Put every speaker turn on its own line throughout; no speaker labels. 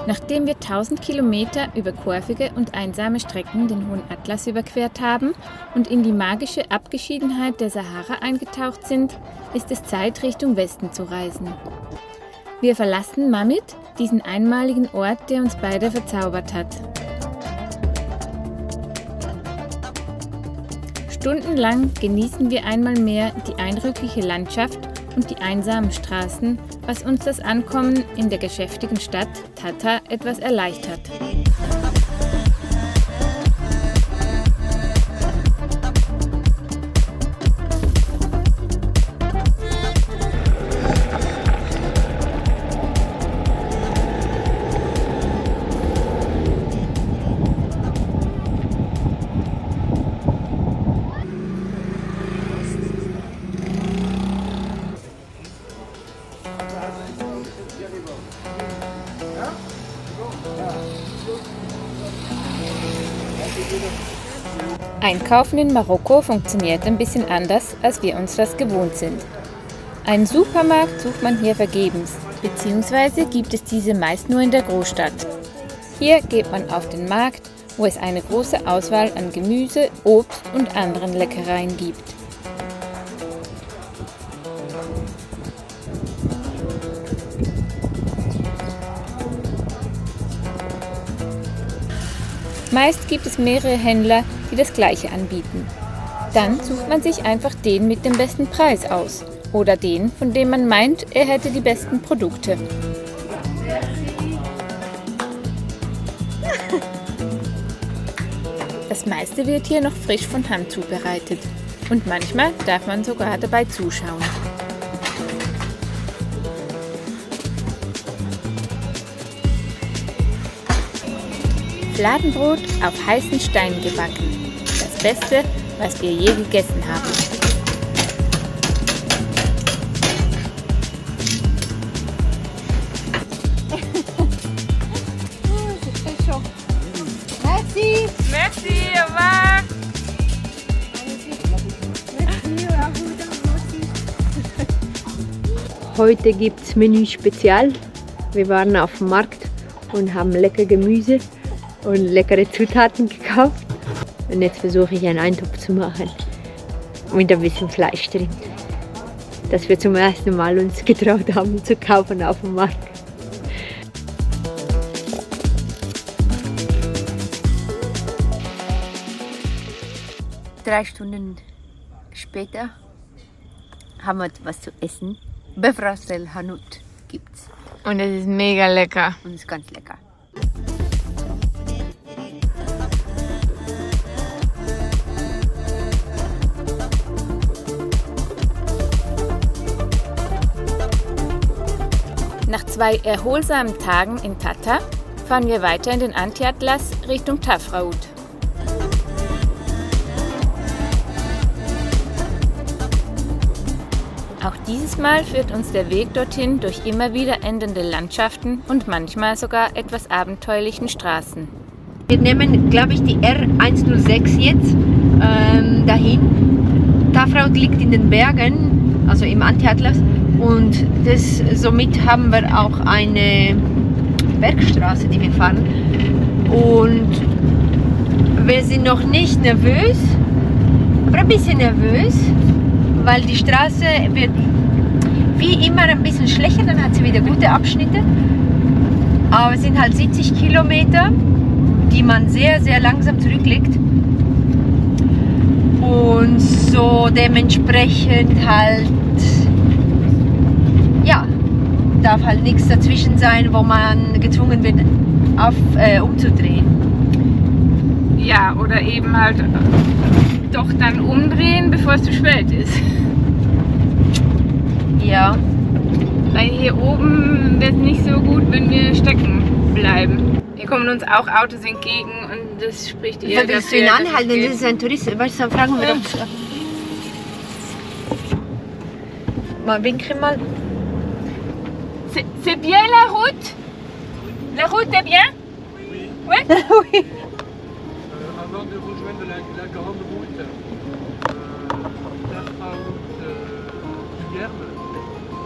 Nachdem wir 1000 Kilometer über kurvige und einsame Strecken den Hohen Atlas überquert haben und in die magische Abgeschiedenheit der Sahara eingetaucht sind, ist es Zeit, Richtung Westen zu reisen. Wir verlassen Mamit, diesen einmaligen Ort, der uns beide verzaubert hat. Stundenlang genießen wir einmal mehr die eindrückliche Landschaft und die einsamen Straßen, was uns das Ankommen in der geschäftigen Stadt Tata etwas erleichtert. Einkaufen in Marokko funktioniert ein bisschen anders, als wir uns das gewohnt sind. Einen Supermarkt sucht man hier vergebens, beziehungsweise gibt es diese meist nur in der Großstadt. Hier geht man auf den Markt, wo es eine große Auswahl an Gemüse, Obst und anderen Leckereien gibt. Meist gibt es mehrere Händler, die das Gleiche anbieten. Dann sucht man sich einfach den mit dem besten Preis aus oder den, von dem man meint, er hätte die besten Produkte. Das meiste wird hier noch frisch von Hand zubereitet und manchmal darf man sogar dabei zuschauen. Fladenbrot auf heißen Steinen gebacken. Das Beste, was wir je gegessen haben.
Merci.
Merci, au revoir.
Heute gibt es Menü Spezial. Wir waren auf dem Markt und haben lecker Gemüse und leckere Zutaten gekauft. Und jetzt versuche ich einen Eintopf zu machen mit ein bisschen Fleisch drin. Das wir zum ersten Mal uns getraut haben zu kaufen auf dem Markt. Drei Stunden später haben wir was zu essen. Befrastel Hanut gibt's.
Und es ist mega lecker.
Und ist ganz lecker.
Nach 2 erholsamen Tagen in Tata fahren wir weiter in den Anti-Atlas Richtung Tafraout. Auch dieses Mal führt uns der Weg dorthin durch immer wieder ändernde Landschaften und manchmal sogar etwas abenteuerlichen Straßen.
Wir nehmen, glaube ich, die R106 jetzt dahin. Tafraout liegt in den Bergen, also im Anti-Atlas. Und somit haben wir auch eine Bergstraße, die wir fahren. Und wir sind noch nicht nervös, aber ein bisschen nervös, weil die Straße wird wie immer ein bisschen schlechter, dann hat sie wieder gute Abschnitte. Aber es sind halt 70 Kilometer, die man sehr, sehr langsam zurücklegt. Und so dementsprechend halt, ja, darf halt nichts dazwischen sein, wo man gezwungen wird, umzudrehen.
Ja, oder eben halt doch dann umdrehen, bevor es zu spät ist.
Ja.
Weil hier oben wird es nicht so gut, wenn wir stecken bleiben. Hier kommen uns auch Autos entgegen und das spricht eher dafür.
Willst du ihn anhalten? Das ist ein Tourist. Weißt du, dann fragen wir doch. Mal winken mal.
C'est bien la route? La route est bien?
Oui.
Ouais?
Oui.
Avant de rejoindre la grande route, la route du Gherme,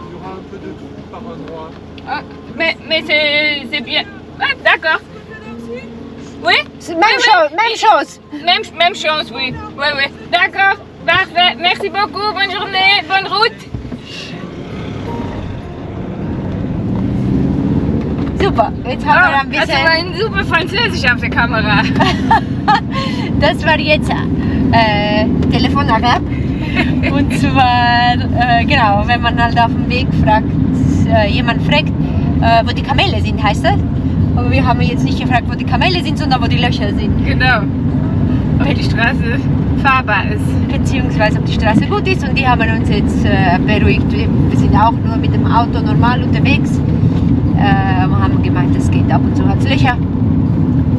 il y aura un peu de trou par endroit.
Ah, mais c'est bien. d'accord. Oui?
Même chose.
Même chose, oui. Oui. D'accord, parfait. Merci beaucoup, bonne journée, bonne route.
Super, jetzt haben wir ein
Also
bisschen...
war ein super Französisch auf der Kamera.
Das war jetzt Telefonat. Und zwar, genau, wenn man halt auf dem Weg jemand fragt, wo die Kamele sind, heißt das. Aber wir haben jetzt nicht gefragt, wo die Kamele sind, sondern wo die Löcher sind.
Genau. Ob die Straße fahrbar ist.
Beziehungsweise ob die Straße gut ist, und die haben uns jetzt beruhigt. Wir sind auch nur mit dem Auto normal unterwegs. Haben gemeint, es geht ab und zu, hat es Löcher.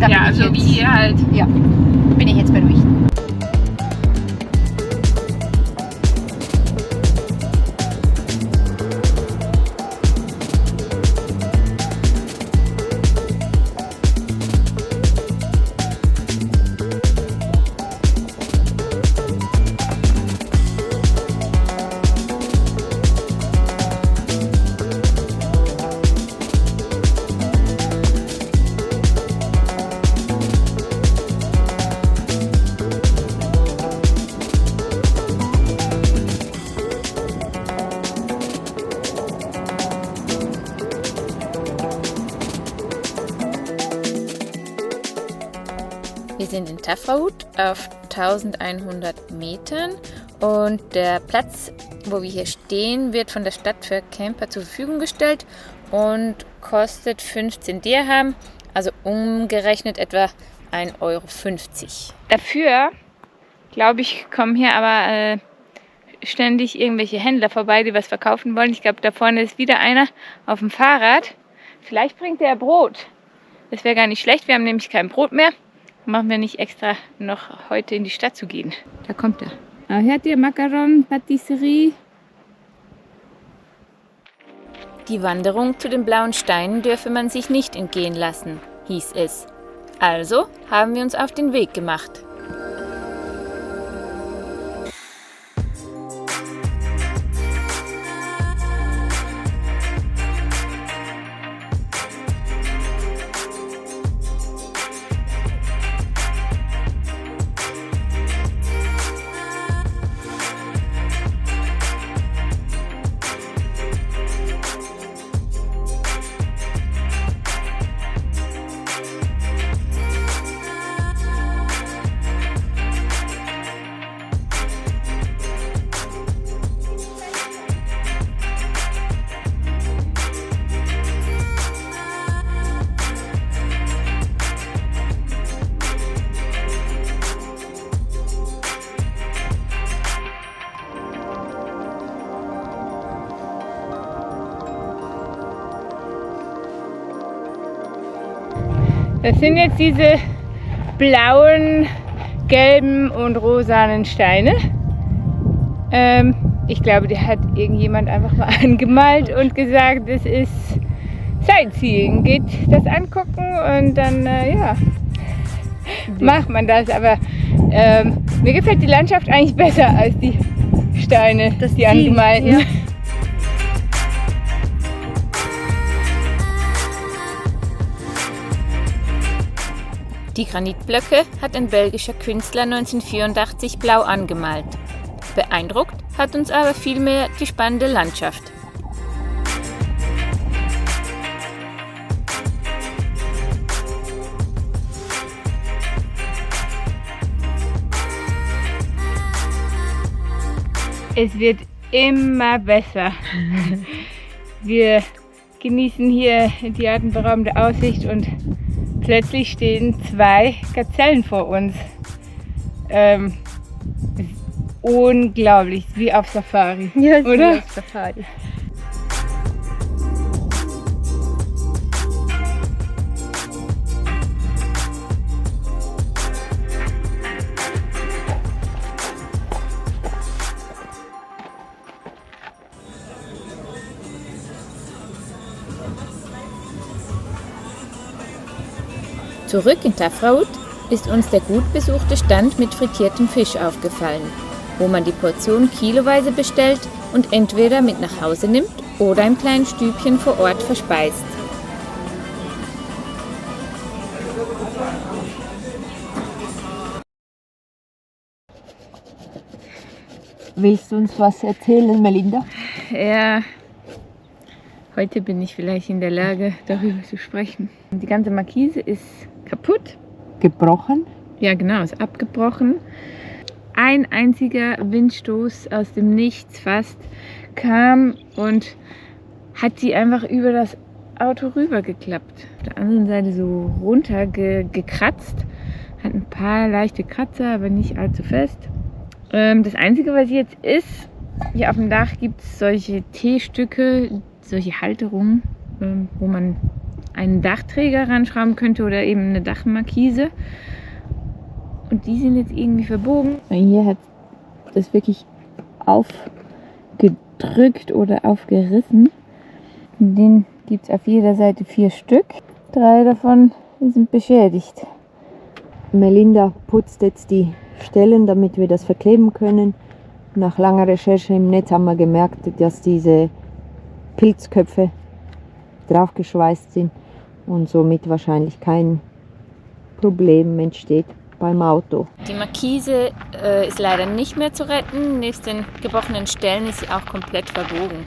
Ja, so wie hier halt.
Ja, bin ich jetzt beruhigt.
Wir sind in Tafraout auf 1100 Metern und der Platz, wo wir hier stehen, wird von der Stadt für Camper zur Verfügung gestellt und kostet 15 Dirham, also umgerechnet etwa 1,50 Euro. Dafür, glaube ich, kommen hier aber ständig irgendwelche Händler vorbei, die was verkaufen wollen. Ich glaube, da vorne ist wieder einer auf dem Fahrrad. Vielleicht bringt er Brot. Das wäre gar nicht schlecht, wir haben nämlich kein Brot mehr. Machen wir nicht extra noch heute in die Stadt zu gehen. Da kommt er. Ah, hört ihr, Macaron, Patisserie. Die Wanderung zu den blauen Steinen dürfe man sich nicht entgehen lassen, hieß es. Also haben wir uns auf den Weg gemacht. Das sind jetzt diese blauen, gelben und rosanen Steine. Ich glaube, die hat irgendjemand einfach mal angemalt und gesagt, das ist Sightseeing. Geht das angucken und dann, macht man das. Aber mir gefällt die Landschaft eigentlich besser als die Steine, die angemalten. Ja. Die Granitblöcke hat ein belgischer Künstler 1984 blau angemalt. Beeindruckt hat uns aber vielmehr die spannende Landschaft. Es wird immer besser. Wir genießen hier die atemberaubende Aussicht und plötzlich stehen 2 Gazellen vor uns. Es ist unglaublich, wie auf Safari,
Ja,
oder?
Wie auf Safari.
Zurück in Tafraout ist uns der gut besuchte Stand mit frittiertem Fisch aufgefallen, wo man die Portion kiloweise bestellt und entweder mit nach Hause nimmt oder im kleinen Stübchen vor Ort verspeist.
Willst du uns was erzählen, Melinda?
Ja, heute bin ich vielleicht in der Lage, darüber zu sprechen. Die ganze Markise ist kaputt.
Gebrochen?
Ja, genau, ist abgebrochen. Ein einziger Windstoß aus dem Nichts fast kam und hat sie einfach über das Auto rübergeklappt. Auf der anderen Seite so runter gekratzt. Hat ein paar leichte Kratzer, aber nicht allzu fest. Das Einzige, was jetzt ist, hier auf dem Dach gibt es solche T-Stücke, solche Halterungen, wo man einen Dachträger ranschrauben könnte oder eben eine Dachmarkise. Und die sind jetzt irgendwie verbogen. Hier hat das wirklich aufgedrückt oder aufgerissen. Den gibt es auf jeder Seite 4 Stück. 3 davon sind beschädigt.
Melinda putzt jetzt die Stellen, damit wir das verkleben können. Nach langer Recherche im Netz haben wir gemerkt, dass diese Pilzköpfe draufgeschweißt sind und somit wahrscheinlich kein Problem entsteht beim Auto.
Die Markise ist leider nicht mehr zu retten. Nebst den gebrochenen Stellen ist sie auch komplett verbogen.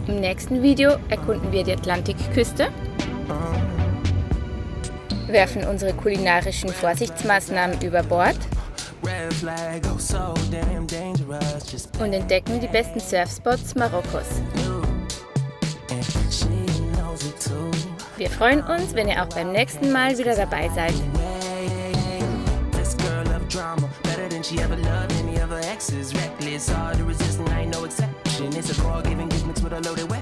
Im nächsten Video erkunden wir die Atlantikküste, werfen unsere kulinarischen Vorsichtsmaßnahmen über Bord und entdecken die besten Surfspots Marokkos. Wir freuen uns, wenn ihr auch beim nächsten Mal wieder dabei seid. She ever loved any other exes, reckless, hard to resist, and I ain't no exception. It's a car giving gifts with a loaded weapon.